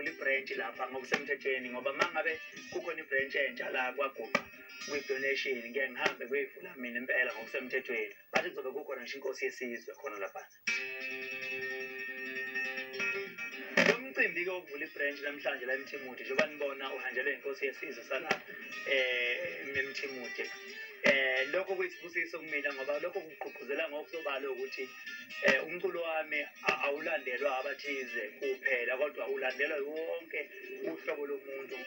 ukuvula ibranch lapha ngokusemthethweni ngoba mangabe kukhona ibranch entsha la kwaguqa kwi-donation ngeke ngihambe kuyivula mina impela ngokusemthethweni bathi kuzobe kukhona ngisho inkosi yesizwe khona lapha. Lo mcimbi-ke wokuvula ibranch namhlanje la eMthimuthe njengoba nibona uhanjelwe inkosi yesizwe salapha eMthimuthe. Lokho kuyisibusiso kumina ngoba lokho kugqugquzela ngokusobala ukuthi umculo wami awulandelwa abathize kuphela kodwa ulandelwa wonke uhlobo lomuntu.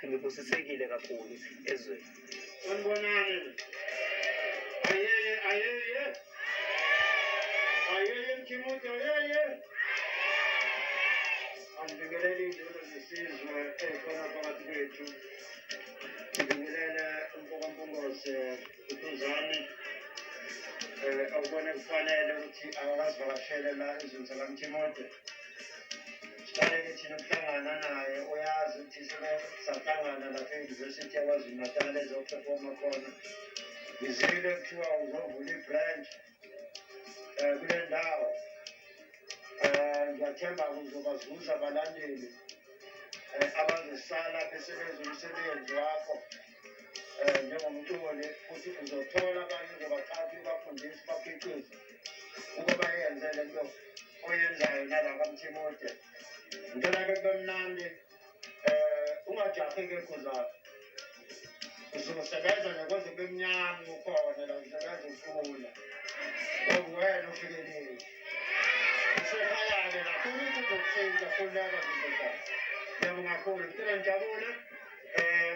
Ngibusisekile kakhulu ezweni. Sanibonani. Ayeye Mthimuthe ayeye. Angibingelele izolo zesizwe ekhona phakathi kwethu. Ngibingelele uMpokompongose uThuzani. Awubona kufanele ukuthi akazivakashele la ezweni laMthimuthe. Sifanele thina ukuhlangana naye uyazi ukuthi sahlangana lapha e-University yaKwaZulu-Natal ezophefoma khona. Ngizile kuthiwa uzovula ibranch kule ndawo. Ngiyathemba uzobazuza abalandeli abazosala besebenza umsebenzi wakho njengomculi futhi uzothola abanye uzobathatha ubafundise baphiqize ukuba bayenze le nto oyenzayo nala kaMthimuthe. Ngicela-ke kube mnandi ungajahi-ke khuzaphi uzosebenza nekwenza kube mnyama ukhona la usebenza ufuna ngoba wena ufikelile usekhaya-ke lapho umuntu uzokuthinta kulaba zizokala. Ngiyabonga kakhulu ngicela ngijabule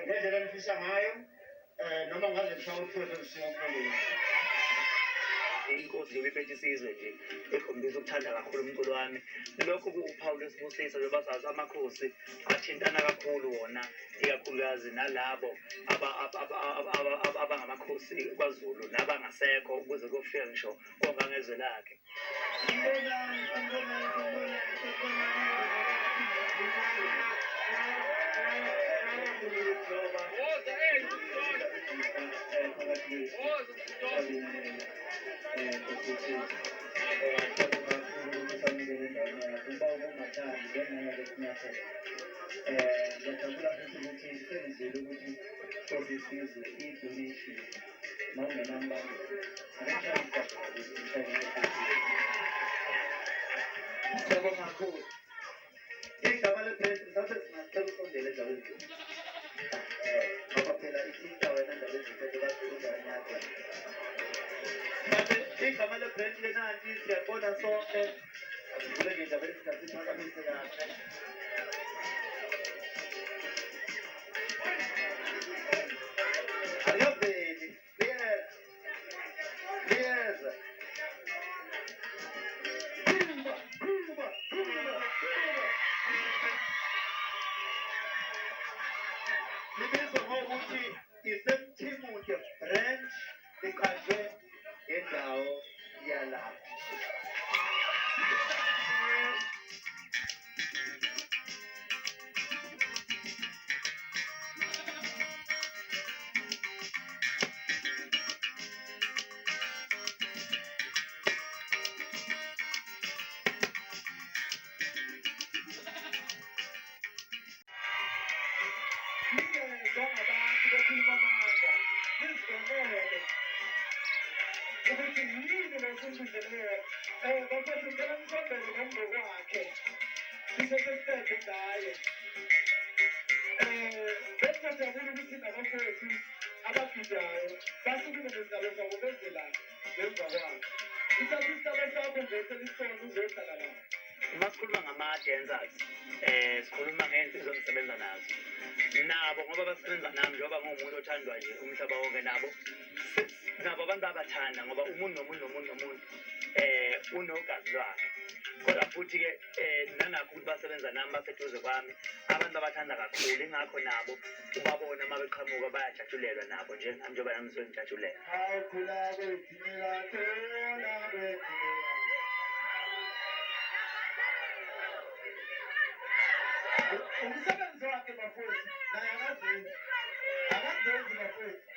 ngendlela engifisa ngayo noma ngaze kushawa uthwele usuku. Inkosi nje iphethe isizwe nje ekhombisa ukuthanda kakhulu umculo wami. Lokho kuwuphawu lwesibusiso njengoba sazi amakhosi athintana kakhulu wona ikakhulukazi nalabo abangamakhosi kwaZulu nabangasekho ukuze kufike ngisho kongangezwe lakhe. Masikhuluma ngama-dancers sikhuluma ngey'nsizwa engisebenza nazo nabo ngoba basebenza nami njengoba nguwumuntu othandwa nje umhlaba wonke nabo abantu abathanda ngoba umuntu nomuntu unogazi lwakhe kodwa futhi-ke nangakho ukuthi basebenza nami baseduze kwami abantu abathanda kakhulu ingakho nabo ubabona uma beqhamuka bayajatshulelwa nabo njengoba nami ngisuke ngijatshulela. Umsebenzi wakhe bafowethu naye akazenzi bafowethu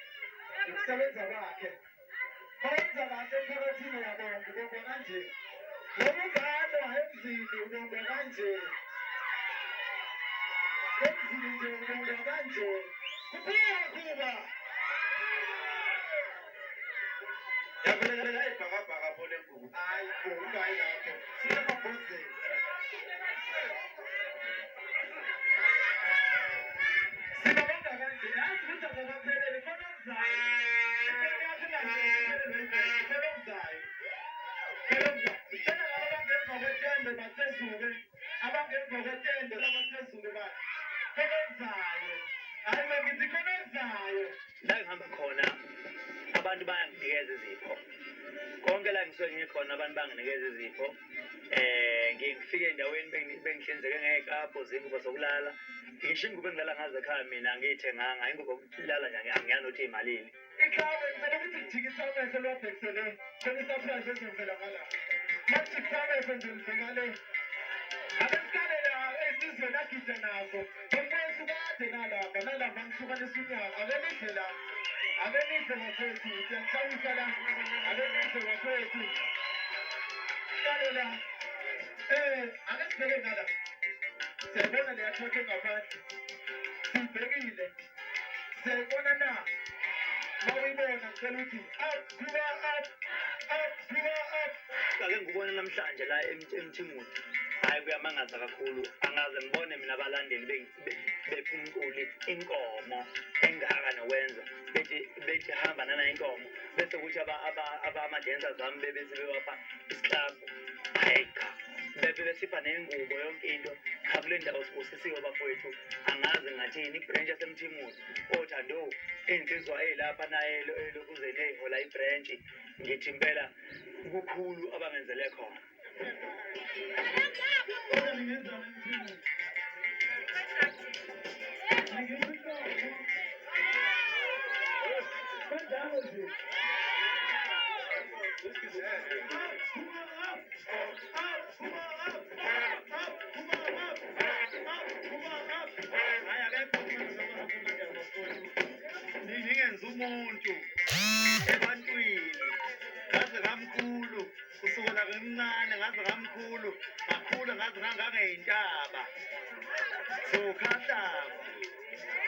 ukusebenza kwakhe bayenza kahle emphakathini yabonke ubonga kanje ngokungalo emzini ubonga kanje emzini nje ubonga kanje kuba yakulekelela ibhakabhaka phole nkulu hayi ungayi lapho sisemabhozeni sibabonga kanje yazi ukuthi akakaphelele khona okuzayo La ngihamba khona abantu bayanginikeza izipho konke la ngisuke ngikhona abantu banginikeza izipho ngifike endaweni bengihlinzeke ngekapho zingubo zokulala ngisho ingubo engilala ngazo ekhaya mina angiyithenganga ingubo yokulala nje angiyanothi imalini ikhaya ngicela ukuthi ngijikise amehlo lwabhekisele khona isaphulazi ezenzela ngala majikise amehlo nje ngibhekale abesikale la ezizweni agide nazo ngempesi kade nalapha ngihlukanisa unyaka akelihle la akelihle bafowethu siyakuhlawisa la akelihle bafowethu kale la ake sibheke ngala siyayibona leya thotho engaphandle siyibhekile siyayibona na mawuyibona ngicela ukuthi up ake ngikubona namhlanje la eMthimuthu hayi kuyamangaza kakhulu angaze ngibone mina abalandeli bephumquli inkomo engaka nokwenza bethi hamba nana inkomo bese kuthi abama-dancers zami bebese bewapha isiklabhu hayi cha besipha nengubo yonke into kule ndawo sibusisiwe bafowethu angazi ngathini ibranch yasemthimuthu othando iy'nsizwa ey'lapha naye elokuzeni ey'hola ibranch ngithi impela kukhulu abangenzele khona. Ngingenza umuntu ebantwini ngaze ngamkhulu kusukela ngimncane ngaze ngamkhulu ngakhula ngaze ngangangey'ntaba so khahlaba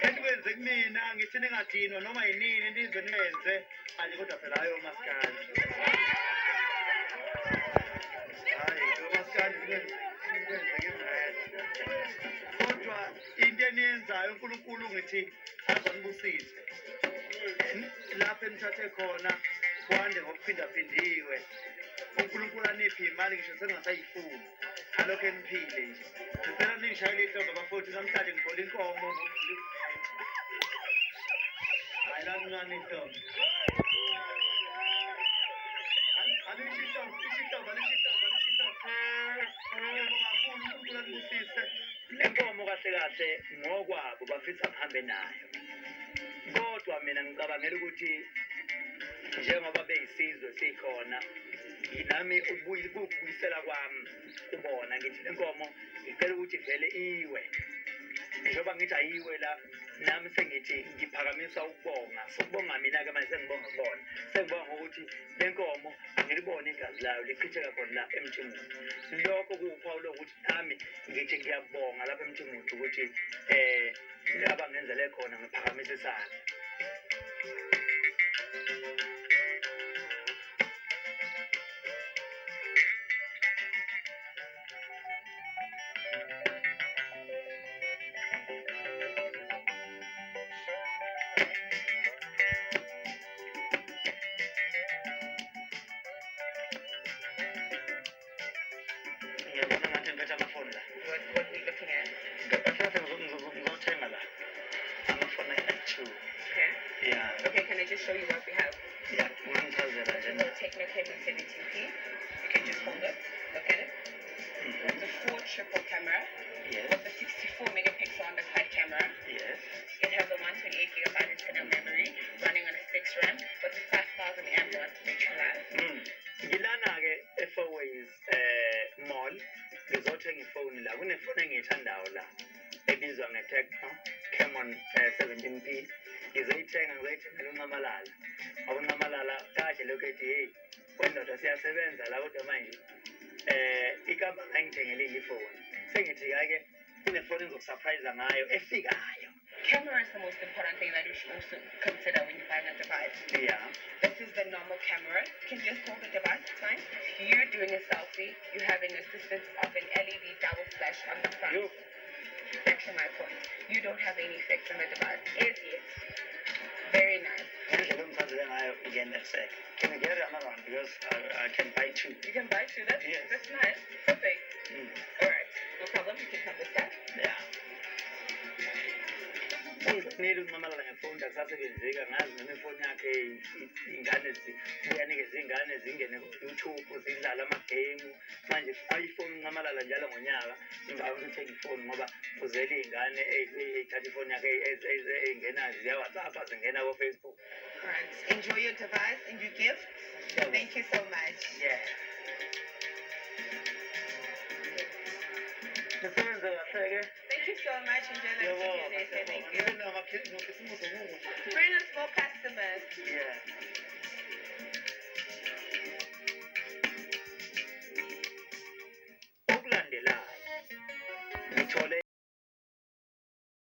enikwenze kumina ngithi ningadinwa noma yinini nize niyenze manje kodwa phela hayi omasikandi hayi omasikandi nikwenze ngimrede kodwa into eniyenzayo uNkulunkulu ngithi azanibusise lapho enithathe khona kwande ngokuphindaphindiwe uNkulunkulu aniphe imali ngisho sengingasayifuni alokho eniphile nje ngicela ningishayele ihlombe bafowethu namhlanje ngibhola inkomo hayi lancane ihlombe Inkomo kahle kahle ngokwabo bafisa ngihambe nayo kodwa mina ngicabangela ukuthi njengoba beyisizwe sikhona nami ukubuyisela kwami kubona ngithi inkomo ngicela ukuthi vele iwe njengoba ngithi ayiwe la nami sengithi ngiphakamisa ukubonga sokubonga mina-ke manje sengibonga kubona sengibonga ukuthi le nkomo angilibone igazi layo lichitheka khona la eMthimuthu lokho kuwuphawu lokuthi nami ngithi ngiyabonga lapha eMthimuthu ukuthi abangenzele khona ngiphakamisa isandla. Ngiyabona ngathi ngiphethe amafoni la. What are you looking at? Ngaphatha ngizothenga la amafoni ayi-2. Okay. Yeah. Okay, can I just show you what we have? Yeah, ungangichazela nje na. Techno Cable 17P. can just hold it. Look at it. It's a 4 triple camera Yes. with a 64 megapixel on the side camera. Yes. It has a 128 gigabyte internal memory running on a 6 RAM with a 5,000 amp battery life. Ngilana-ke eFourways mall ngizothenga ifoni la. Kunefoni engiyithandayo la ebizwa nge-Tecno Camon 17P. Ngizoyithengela uNcamalala. UNcamalala kade lokhu ethi hey wendoda siyasebenza la kodwa manje ikampani ayingithengele ifoni. Sengithi ke kunefoni engizokusurprise ngayo efikayo. Camera is the most important thing that you should also consider when you're buying a device. Yeah. This is the normal camera. You can just hold the device, it's fine. You're doing a selfie, you have an assistance of an LED double flash on the front. You. Back to my point. You don't have any effects on the device. As yet. Very nice. Ngendlela engifazele ngayo again that sec. Can I get another one because I can buy two. You can buy two. That's Yes. that's nice. Perfect. Alright. No problem. You can come this side. Yeah. Ungizonile uNcamalala ngefoni akusasebenzeki ngazi noma ifoni yakhe ingane uyanikeza ingane zingene ku-YouTube zidlala amagame manje ayifoni uNcamalala njalo ngonyaka ngicabanga ukuthi uthenga ifoni ngoba uzele iy'ngane ey'thatha ifoni yakhe ey'ngena ziya-WhatsApp zingena ko-Facebook. Alright. Enjoy your device and your gift. Thank you so much. Yeah. Nisebenze kahle-ke. Thank you so much. Enjoy the rest of your day. Thank you. Ngibe namakhisimusi omuhle. Bring us more customers. Yeah.